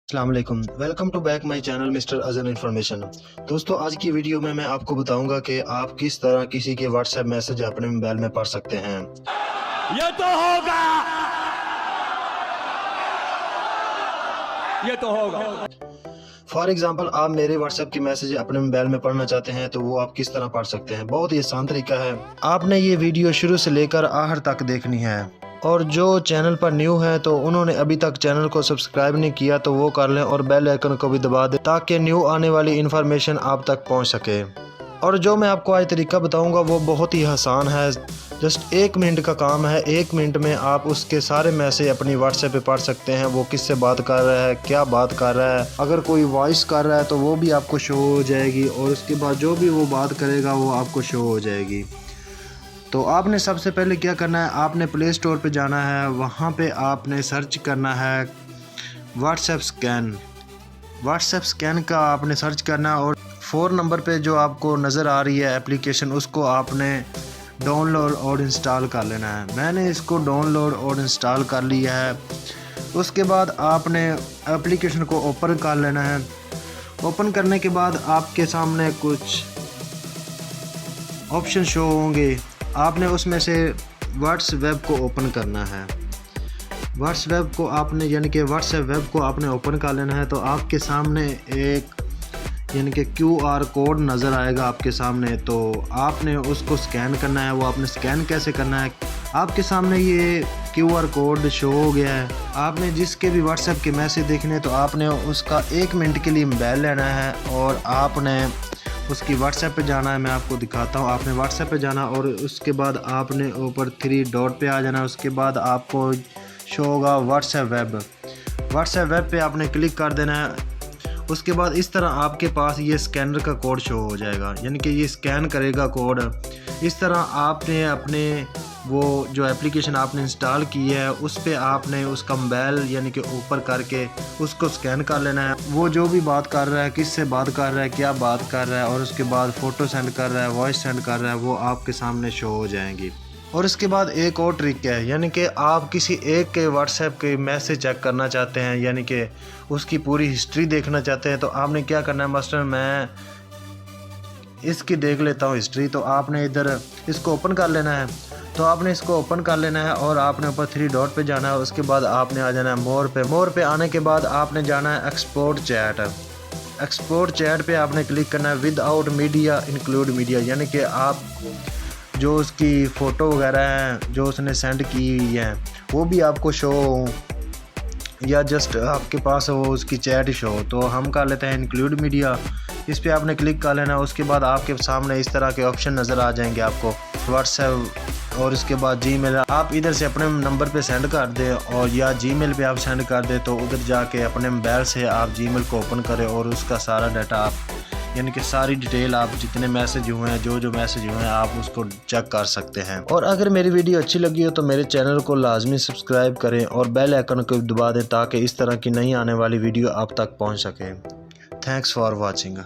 अस्सलाम वालेकुम, welcome to back my channel mister Azhar information. दोस्तों, आज की वीडियो में मैं आपको बताऊंगा कि आप किस तरह किसी के व्हाट्सएप मैसेज अपने मोबाइल में पढ़ सकते हैं। ये तो होगा, ये तो होगा। फॉर एग्जाम्पल, आप मेरे व्हाट्सएप की मैसेज अपने मोबाइल में पढ़ना चाहते हैं तो वो आप किस तरह पढ़ सकते हैं। बहुत ही आसान तरीका है। आपने ये वीडियो शुरू से लेकर आखिर तक देखनी है, और जो चैनल पर न्यू है तो उन्होंने अभी तक चैनल को सब्सक्राइब नहीं किया तो वो कर लें और बेल आइकन को भी दबा दें ताकि न्यू आने वाली इन्फॉर्मेशन आप तक पहुंच सके। और जो मैं आपको आज तरीका बताऊंगा वो बहुत ही आसान है। जस्ट 1 मिनट का काम है। 1 मिनट में आप उसके सारे मैसेज अपनी व्हाट्सएप पे पढ़ सकते हैं। वो किससे बात कर रहा है, क्या बात कर रहा है, अगर कोई वॉइस कर रहा है तो वो भी आपको शो हो जाएगी, और उसके बाद जो भी वो बात करेगा वो आपको शो हो जाएगी। तो आपने सबसे पहले क्या करना है, आपने प्ले स्टोर पे जाना है। वहाँ पे आपने सर्च करना है व्हाट्सएप स्कैन। व्हाट्सएप स्कैन का आपने सर्च करना है, और 4 नंबर पे जो आपको नज़र आ रही है एप्लीकेशन, उसको आपने डाउनलोड और इंस्टॉल कर लेना है। मैंने इसको डाउनलोड और इंस्टॉल कर लिया है। उसके बाद आपने एप्लीकेशन को ओपन कर लेना है। ओपन करने के बाद आपके सामने कुछ ऑप्शन शो होंगे। आपने उसमें से व्हाट्सएप को ओपन करना है। व्हाट्सएप को आपने यानी कि व्हाट्सएप को आपने ओपन कर लेना है। तो आपके सामने एक यानी कि QR कोड नज़र आएगा आपके सामने, तो आपने उसको स्कैन करना है। वो आपने स्कैन कैसे करना है, आपके सामने ये QR कोड शो हो गया है। आपने जिसके भी व्हाट्सएप के मैसेज देखने तो आपने उसका 1 मिनट के लिए मोबाइल लेना है और आपने उसकी व्हाट्सएप पे जाना है। मैं आपको दिखाता हूँ। आपने व्हाट्सएप पे जाना और उसके बाद आपने ऊपर 3 डॉट पे आ जाना। उसके बाद आपको शो होगा व्हाट्सएप वेब। व्हाट्सएप वेब पे आपने क्लिक कर देना है। उसके बाद इस तरह आपके पास ये स्कैनर का कोड शो हो जाएगा, यानी कि ये स्कैन करेगा कोड। इस तरह आपने अपने वो जो एप्लीकेशन आपने इंस्टॉल की है उस पे आपने उसका मोबाइल यानी कि ऊपर करके उसको स्कैन कर लेना है। वो जो भी बात कर रहा है, किससे बात कर रहा है, क्या बात कर रहा है, और उसके बाद फ़ोटो सेंड कर रहा है, वॉइस सेंड कर रहा है, वो आपके सामने शो हो जाएंगी। और इसके बाद एक और ट्रिक है, यानी कि आप किसी एक के व्हाट्सएप के मैसेज चेक करना चाहते हैं, यानी कि उसकी पूरी हिस्ट्री देखना चाहते हैं, तो आपने क्या करना है। मसलन मैं इसकी देख लेता हूँ हिस्ट्री। तो आपने इधर इसको ओपन कर लेना है। तो आपने इसको ओपन कर लेना है और आपने ऊपर 3 डॉट पे जाना है। उसके बाद आपने आ जाना है मोर पे। मोर पे आने के बाद आपने जाना है एक्सपोर्ट चैट। एक्सपोर्ट चैट पे आपने क्लिक करना है विदाउट मीडिया इंक्लूड मीडिया, यानी कि आप जो उसकी फ़ोटो वगैरह हैं जो उसने सेंड की हुई हैं वो भी आपको शो हो, या जस्ट आपके पास वो उसकी चैट शो हो। तो हम कर लेते हैं इंक्लूड मीडिया। इस पे आपने क्लिक कर लेना। उसके बाद आपके सामने इस तरह के ऑप्शन नज़र आ जाएंगे आपको व्हाट्सएप और इसके बाद जीमेल। आप इधर से अपने नंबर पे सेंड कर दें, और या जीमेल पे आप सेंड कर दें। तो उधर जाके अपने मोबाइल से आप जीमेल को ओपन करें और उसका सारा डाटा आप यानी कि सारी डिटेल आप जितने मैसेज हुए हैं, जो मैसेज हुए हैं, आप उसको चेक कर सकते हैं। और अगर मेरी वीडियो अच्छी लगी हो तो मेरे चैनल को लाजमी सब्सक्राइब करें और बेल आइकन को दबा दें ताकि इस तरह की नई आने वाली वीडियो आप तक पहुंच सके। Thanks for watching.